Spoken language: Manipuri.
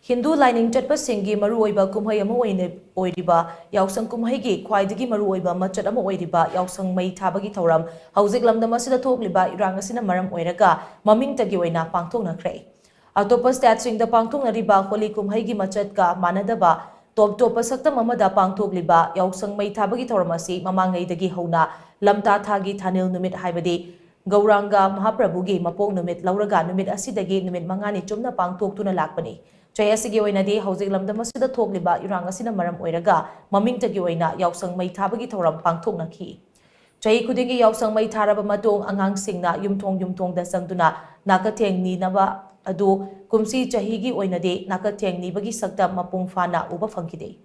Hindu laining chatpa singi maru oiba kumhei ama oiriba Yaoshang kumhei khwaidagi maru oiba machat ama oiriba Yaoshang Mei Thabagi Thouram houjik lamdam asida thokliba irang asina maram oiraga Mamingtagi Oina Pangthoknakhre. Atopa sing da pangthoknariba holi kumhei gi machat ka manadaba top saktam amada pangthokliba Yaoshang Mei Thabagi Thouram asi mamangaidagi hauna lamta thagi thanil numit haibadi Gauranga Mahaprabhugi mapok numit lauraga numit asidagi numit mangani chumna pangthoktuna lakpani. Chayasigi oinadi houjik lamdam asida thokliba irang asina maram oiraga Mamingtagi Oina Yaoshang Mei Thabagi Thouram pangthoknakhi. Chahi khudingi Yaoshang Mei tharaba matong angangsingna yumthong da sangduna nakatheng ninaba adu kumsi chahigi oinadi nakatheng nibagi sakta mapung fana uba phangkide.